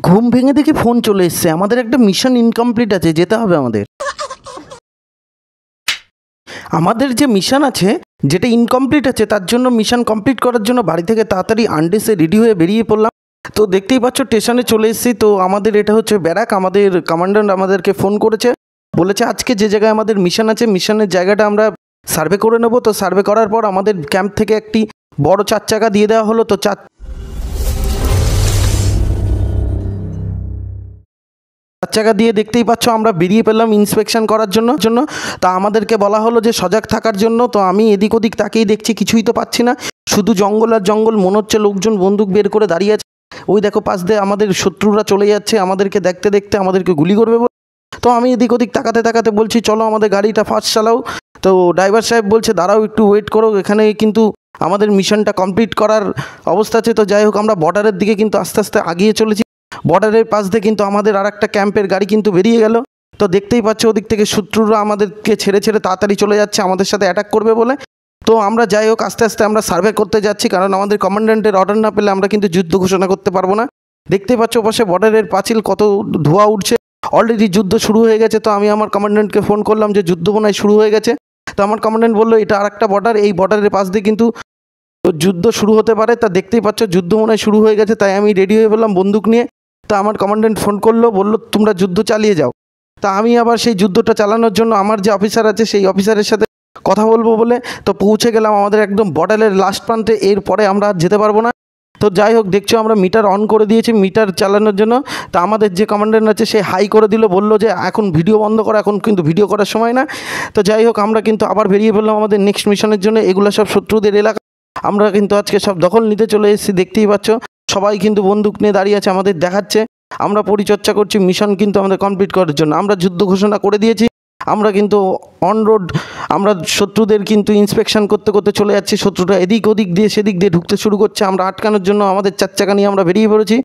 ঘুম ভেঙে দেখি ফোন চলে এসছে, আমাদের একটা মিশন ইনকমপ্লিট আছে, যেতে হবে আমাদের। আমাদের যে মিশন আছে, যেটা ইনকমপ্লিট আছে, তার জন্য মিশন কমপ্লিট করার জন্য বাড়ি থেকে তাড়াতাড়ি আনড্রেসে রেডি হয়ে বেরিয়ে পড়লাম। তো দেখতেই পাচ্ছ স্টেশনে চলে এসেছি। তো আমাদের এটা হচ্ছে ব্যারাক। আমাদের কমান্ড্যান্ট আমাদেরকে ফোন করেছে, বলেছে আজকে যে জায়গায় আমাদের মিশন আছে, মিশনের জায়গাটা আমরা সার্ভে করে নেব। তো সার্ভে করার পর আমাদের ক্যাম্প থেকে একটি বড় 4 চাকা দিয়ে দেওয়া হলো। তো 4 চাকা দিয়ে দেখতেই পাচ্ছ আমরা বেরিয়ে পেলাম ইন্সপেকশন করার জন্য। তা আমাদেরকে বলা হলো যে সজাগ থাকার জন্য। তো আমি এদিক ওদিক তাকেই দেখছি, কিছুই তো পাচ্ছি না, শুধু জঙ্গল আর জঙ্গল। মনে হচ্ছে লোকজন বন্দুক বের করে দাঁড়িয়ে আছে। ওই দেখো পাশ দিয়ে আমাদের শত্রুরা চলে যাচ্ছে, আমাদেরকে দেখতে দেখতে আমাদেরকে গুলি করবে। তো আমি এদিক ওদিক তাকাতে বলছি চলো আমাদের গাড়িটা ফাস্ট চালাও। তো ড্রাইভার সাহেব বলছে দাঁড়াও একটু ওয়েট করো, এখানে কিন্তু আমাদের মিশনটা কমপ্লিট করার অবস্থা আছে। তো যাই হোক, আমরা বর্ডারের দিকে কিন্তু আস্তে আস্তে আগিয়ে চলেছি। বর্ডারের পাশ দিয়ে কিন্তু আমাদের আর একটা ক্যাম্পের গাড়ি কিন্তু বেরিয়ে গেল। তো দেখতেই পাচ্ছ ওদিক থেকে শত্রুরা আমাদেরকে ছেড়ে তাড়াতাড়ি চলে যাচ্ছে আমাদের সাথে অ্যাটাক করবে বলে। তো আমরা যাই হোক আস্তে আস্তে আমরা সার্ভে করতে যাচ্ছি, কারণ আমাদের কমান্ড্যান্টের অর্ডার না পেলে আমরা কিন্তু যুদ্ধ ঘোষণা করতে পারবো না। দেখতেই পাচ্ছ পাশে বর্ডারের পাঁচিল কত ধোঁয়া উঠছে, অলরেডি যুদ্ধ শুরু হয়ে গেছে। তো আমি আমার কমান্ড্যান্টকে ফোন করলাম যে যুদ্ধ মনে হয় শুরু হয়ে গেছে। তো আমার কমান্ড্যান্ট বললো এটা আর একটা বর্ডার, এই বর্ডারের পাশ দিয়ে কিন্তু যুদ্ধ শুরু হতে পারে। তা দেখতেই পাচ্ছ যুদ্ধ মনে হয় শুরু হয়ে গেছে, তাই আমি রেডি হয়ে বললাম বন্দুক নিয়ে। তা আমার কমান্ড্যান্ট ফোন করলো, বললো তোমরা যুদ্ধ চালিয়ে যাও। তা আমি আবার সেই যুদ্ধটা চালানোর জন্য আমার যে অফিসার আছে সেই অফিসারের সাথে কথা বলবো বলে তো পৌঁছে গেলাম আমাদের একদম বর্ডারের লাস্ট প্রান্তে। এরপরে আমরা আর যেতে পারবো না। তো যাই হোক দেখছো আমরা মিটার অন করে দিয়েছি মিটার চালানোর জন্য। তা আমাদের যে কমান্ড্যান্ট আছে সে হাই করে দিল, বললো যে এখন ভিডিও বন্ধ করো, এখন কিন্তু ভিডিও করার সময় না। তো যাই হোক আমরা কিন্তু আবার বেরিয়ে পড়লাম আমাদের নেক্সট মিশনের জন্য। এগুলো সব শত্রুদের এলাকা, আমরা কিন্তু আজকে সব দখল নিতে চলে এসেছি। দেখতেই পাচ্ছ সবাই কিন্তু বন্দুক নিয়ে দাঁড়িয়ে আছে, আমাদের দেখাচ্ছে। আমরা পরিচর্যা করছি মিশন কিন্তু আমাদের কমপ্লিট করার জন্য। আমরা যুদ্ধ ঘোষণা করে দিয়েছি। আমরা কিন্তু অন রোড আমরা শত্রুদের কিন্তু ইন্সপেকশন করতে করতে চলে যাচ্ছি। শত্রুরা এদিক ওদিক দিয়ে সেদিক দিয়ে ঢুকতে শুরু করছে, আমরা আটকানোর জন্য আমাদের 4 চাকা নিয়ে আমরা বেরিয়ে পড়েছি।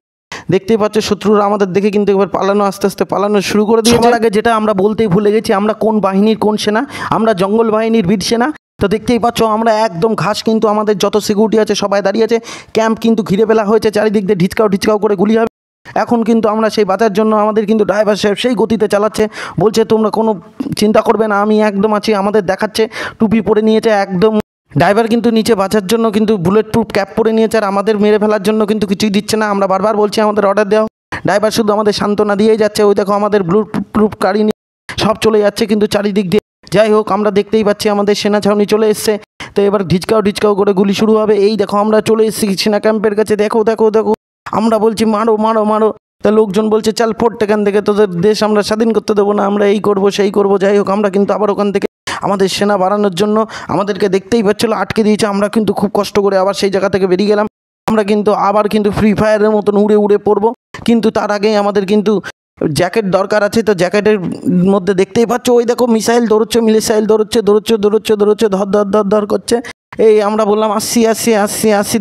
দেখতেই পাচ্ছ শত্রুরা আমাদের দেখে কিন্তু এবার পালানো, আস্তে আস্তে পালানো শুরু করে দিয়েছে। সবার আগে যেটা আমরা বলতেই ভুলে গেছি, আমরা কোন বাহিনীর কোন সেনা, আমরা জঙ্গল বাহিনীর বীর সেনা। তো দেখতেই পাচ্ছ আমরা একদম ঘাস, কিন্তু আমাদের যত সিকিউরিটি আছে সবাই দাঁড়িয়ে আছে। ক্যাম্প কিন্তু ঘিরে ফেলা হয়েছে, চারিদিক দিয়ে ঢিচকাও করে গুলি হবে। এখন কিন্তু আমরা সেই বাঁচার জন্য আমাদের কিন্তু ড্রাইভার সাহেব সেই গতিতে চালাচ্ছে, বলছে তোমরা কোনো চিন্তা করবে না, আমি একদম আছি। আমাদের দেখাচ্ছে টুপি পরে নিয়েছে একদম। ড্রাইভার কিন্তু নিচে বাঁচার জন্য কিন্তু বুলেট প্রুফ ক্যাপ পরে নিয়েছে, আর আমাদের মেরে ফেলার জন্য কিন্তু কিছুই দিচ্ছে না। আমরা বারবার বলছি আমাদের অর্ডার দেওয়া, ড্রাইভার শুধু আমাদের সান্ত্বনা দিয়েই যাচ্ছে। ওই দেখো আমাদের বুলেট প্রুফ গাড়ি নিয়ে সব চলে যাচ্ছে কিন্তু চারিদিক দিয়ে। যাই হোক আমরা দেখতেই পাচ্ছি আমাদের সেনা ছাউনি চলে এসছে। তো এবার ঢিচকাও করে গুলি শুরু হবে। এই দেখো আমরা চলে এসেছি সেনা ক্যাম্পের কাছে। দেখো আমরা বলছি মারো। তা লোকজন বলছে চাল ফোর্ট এখান থেকে, তোদের দেশ আমরা স্বাধীন করতে দেবো না, আমরা এই করবো সেই করবো। যাই হোক আমরা কিন্তু আবার ওখান থেকে আমাদের সেনা বাড়ানোর জন্য আমাদেরকে দেখতেই পাচ্ছিল আটকে দিয়েছে। আমরা কিন্তু খুব কষ্ট করে আবার সেই জায়গা থেকে বেরিয়ে গেলাম। আমরা কিন্তু আবার কিন্তু ফ্রি ফায়ারের মতন উড়ে পড়বো, কিন্তু তার আগেই আমাদের কিন্তু জ্যাকেট দরকার আছে। তো জ্যাকেটের মধ্যে দেখতেই পাচ্ছ ওই দেখো মিসাইল দৌড়চ্ছে, দৌড়চ্ছে ধর করছে। এই আমরা বললাম আসছি।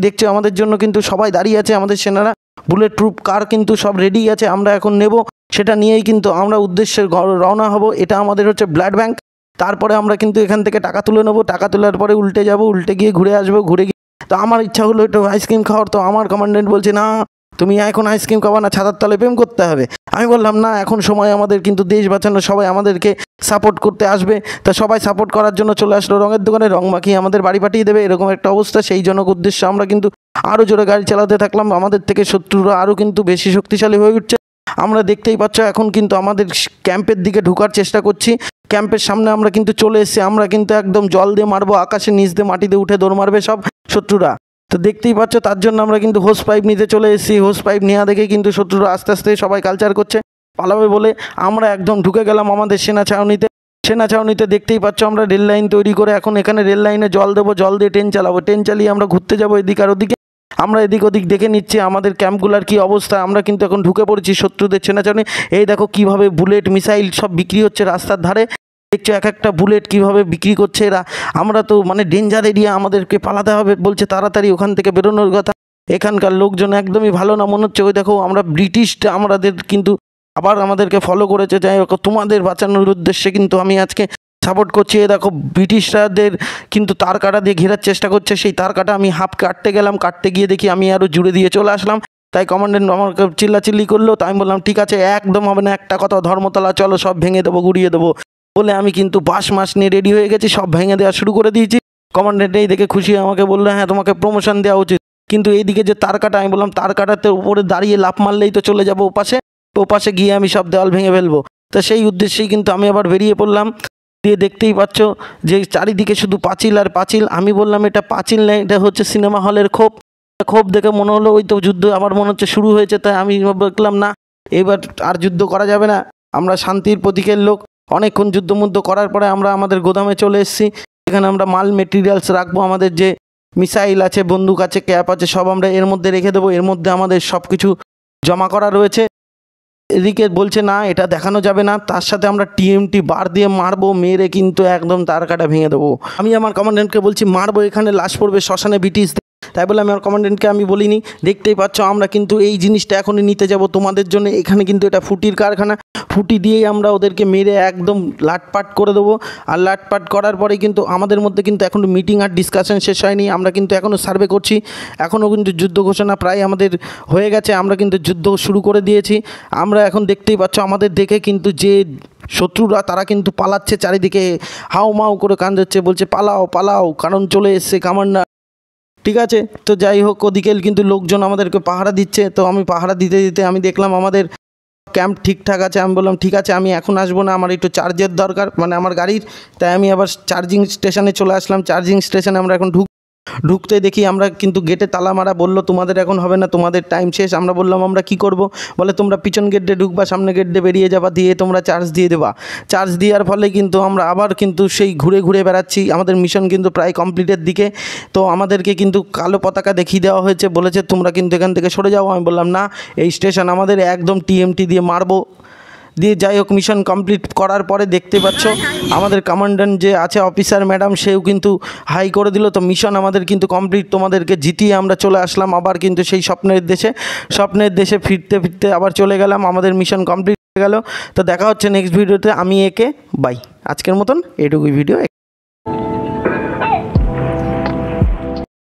দেখছো আমাদের জন্য কিন্তু সবাই দাঁড়িয়ে আছে, আমাদের সেনারা বুলেট প্রুফ কার কিন্তু সব রেডি আছে। আমরা এখন নেব, সেটা নিয়েই কিন্তু আমরা উদ্দেশ্যে রওনা হব। এটা আমাদের হচ্ছে ব্লাড ব্যাংক। তারপরে আমরা কিন্তু এখান থেকে টাকা তুলে নেবো, টাকা তোলার পরে উল্টে গিয়ে ঘুরে আসবো। ঘুরে গিয়ে তো আমার ইচ্ছা হলো একটু আইসক্রিম খাওয়ার। তো আমার কমান্ড্যান্ট বলছে না তুমি এখন আইসক্রিম খাওয়া না, ছাতার তলে প্রেম করতে হবে। আমি বললাম না, এখন সময় আমাদের কিন্তু দেশ বাঁচানো, সবাই আমাদেরকে সাপোর্ট করতে আসবে। তা সবাই সাপোর্ট করার জন্য চলে আসলো রঙের দোকানে, রং মাখিয়ে আমাদের বাড়ি পাঠিয়ে দেবে, এরকম একটা অবস্থা। সেই জনক উদ্দেশ্যে আমরা কিন্তু আরও জোরে গাড়ি চালাতে থাকলাম। আমাদের থেকে শত্রুরা আরও কিন্তু বেশি শক্তিশালী হয়ে উঠছে। আমরা দেখতেই পাচ্ছ এখন কিন্তু আমাদের ক্যাম্পের দিকে ঢোকার চেষ্টা করছি। ক্যাম্পের সামনে আমরা কিন্তু চলে এসেছি। আমরা কিন্তু একদম জল দিয়ে মারবো, আকাশের নিচ দিয়ে মাটিতে উঠে দৌড় মারবে সব শত্রুরা। তো দেখতেই পাচ্ছ তার জন্য আমরা কিন্তু হোস পাইপ নিতে চলে এসেছি। হোস পাইপ নেওয়া দেখে কিন্তু শত্রুরা আস্তে আস্তে সবাই কালচার করছে, পালাবে বলে আমরা একদম ঢুকে গেলাম আমাদের সেনা ছাউনিতে। দেখতেই পাচ্ছ আমরা রেল লাইন তৈরি করে এখন এখানে রেল লাইনে জল দেবো, জল দিয়ে ট্রেন চালাবো, ট্রেন চালিয়ে আমরা ঘুরতে যাবো এদিক আর ওদিকে। আমরা এদিক ওদিক দেখে নিচ্ছি আমাদের ক্যাম্পগুলোর কী অবস্থা। আমরা কিন্তু এখন ঢুকে পড়েছি শত্রুদের সেনা ছাউনি। এই দেখো কীভাবে বুলেট মিসাইল সব বিক্রি হচ্ছে রাস্তার ধারে। দেখছো এক একটা বুলেট কিভাবে বিক্রি করছে এরা। আমরা তো মানে ডেঞ্জার এরিয়া, আমাদেরকে পালাতে হবে, বলছে তাড়াতাড়ি ওখান থেকে বেরোনোর কথা। এখানকার লোকজন একদমই ভালো না মনে হচ্ছে। ওই দেখো আমরা ব্রিটিশটা আমাদের কিন্তু আবার আমাদেরকে ফলো করেছে। যাই হোক তোমাদের বাঁচানোর উদ্দেশ্যে কিন্তু আমি আজকে সাপোর্ট করছি। এ দেখো ব্রিটিশরাদের কিন্তু তার কাটা দিয়ে ঘেরার চেষ্টা করছে। সেই তার কাটা আমি হাফ কাটতে গেলাম, কাটতে গিয়ে দেখি আমি আরও জুড়ে দিয়ে চলে আসলাম। তাই কমান্ডেন্ট আমাকে চিল্লাচিল্লি করলো, তাই আমি বললাম ঠিক আছে একদম হবে না, একটা কথা ধর্মতলা চলো সব ভেঙে দেবো গুড়িয়ে দেবো বলে আমি কিন্তু বাঁশ মাস নিয়ে রেডি হয়ে গেছি, সব ভেঙে দেওয়া শুরু করে দিয়েছি। কমান্ডেন্ট এই দেখে খুশি আমাকে বললো হ্যাঁ তোমাকে প্রমোশন দেওয়া উচিত, কিন্তু এইদিকে যে তার কাটা, আমি বললাম তার কাটাতে উপরে দাঁড়িয়ে লাফ মারলেই তো চলে যাবো ওপাশে গিয়ে আমি সব দেওয়াল ভেঙে ফেলবো। তো সেই উদ্দেশ্যেই কিন্তু আমি আবার বেরিয়ে পড়লাম। দিয়ে দেখতেই পাচ্ছ যে চারিদিকে শুধু পাঁচিল আর পাঁচিল। আমি বললাম এটা পাঁচিল নেই, এটা হচ্ছে সিনেমা হলের ক্ষোভ দেখে মনে হলো ওই তো যুদ্ধ আমার মনে হচ্ছে শুরু হয়েছে। তাই আমি দেখলাম না এবার আর যুদ্ধ করা যাবে না, আমরা শান্তির প্রতীকের লোক। অনেকক্ষণ যুদ্ধমুদ্ধ করার পরে আমরা আমাদের গোদামে চলে এসেছি। এখানে আমরা মাল মেটেরিয়ালস রাখবো, আমাদের যে মিসাইল আছে, বন্দুক আছে, ক্যাপ আছে, সব আমরা এর মধ্যে রেখে দেবো। এর মধ্যে আমাদের সব কিছু জমা করা রয়েছে। এদিকে বলছে না এটা দেখানো যাবে না, তার সাথে আমরা টিএমটি বার দিয়ে মারবো, মেরে কিন্তু একদম তার কাটা ভেঙে দেবো। আমি আমার কমান্ডেন্টকে বলছি মারবো, এখানে লাশ পড়বে শ্মশানে ব্রিটিশ। তাই বলে আমি আমার কমান্ডেন্টকে আমি বলিনি। দেখতেই পাচ্ছ আমরা কিন্তু এই জিনিসটা এখনই নিতে যাব তোমাদের জন্য। এখানে কিন্তু এটা ফুটির কারখানা, ফুটি দিয়েই আমরা ওদেরকে মেরে একদম লাটপাট করে দেবো। আর লাটপাট করার পরে কিন্তু আমাদের মধ্যে কিন্তু এখনও মিটিং আর ডিসকাশন শেষ হয়নি, আমরা কিন্তু এখনও সার্ভে করছি। এখনও কিন্তু যুদ্ধ ঘোষণা প্রায় আমাদের হয়ে গেছে, আমরা কিন্তু যুদ্ধ শুরু করে দিয়েছি। আমরা এখন দেখতেই পাচ্ছ আমাদের দেখে কিন্তু যে শত্রুরা তারা কিন্তু পালাচ্ছে, চারিদিকে হাউ মাউ করে কান্দাচ্ছে, বলছে পালাও পালাও কারণ চলে এসছে কামান্ডার। ঠিক আছে, তো যাই হোক ওদিকে কিন্তু লোকজন আমাদেরকে পাহারা দিচ্ছে। তো আমি পাহারা দিতে দিতে আমি দেখলাম আমাদের ক্যাম্প ঠিকঠাক আছে। আমি বললাম ঠিক আছে আমি এখন আসবো না, আমার একটু চার্জের দরকার মানে আমার গাড়ির। তাই আমি আবার চার্জিং স্টেশনে চলে আসলাম। চার্জিং স্টেশনে আমরা এখন ঢুকতে দেখি আমরা কিন্তু গেটে তালা মারা। বললো তোমাদের এখন হবে না, তোমাদের টাইম শেষ। আমরা বললাম আমরা কি করব? বলে তোমরা পিছন গেট দিয়ে ঢুকবা, সামনে গেট দিয়ে বেরিয়ে যাবা, দিয়ে তোমরা চার্জ দিয়ে দেবা। চার্জ দেওয়ার ফলে কিন্তু আমরা আবার কিন্তু সেই ঘুরে ঘুরে বেড়াচ্ছি। আমাদের মিশন কিন্তু প্রায় কমপ্লিটের দিকে। তো আমাদেরকে কিন্তু কালো পতাকা দেখিয়ে দেওয়া হয়েছে, বলেছে তোমরা কিন্তু এখান থেকে সরে যাও। আমি বললাম না, এই স্টেশন আমাদের, একদম টিএমটি দিয়ে মারবো। দিয়ে যাই হোক মিশন কমপ্লিট করার পরে দেখতে পাচ্ছ আমাদের কমান্ডেন্ট যে আছে অফিসার ম্যাডাম, সেও কিন্তু হাই করে দিল। তো মিশন আমাদের কিন্তু কমপ্লিট, তোমাদেরকে জিতিয়ে আমরা চলে আসলাম আবার কিন্তু সেই স্বপ্নের দেশে ফিরতে আবার চলে গেলাম। আমাদের মিশন কমপ্লিট হয়ে গেল। তো দেখা হচ্ছে নেক্সট ভিডিওতে। আমি একে বাই, আজকের মতন এটুকুই ভিডিও।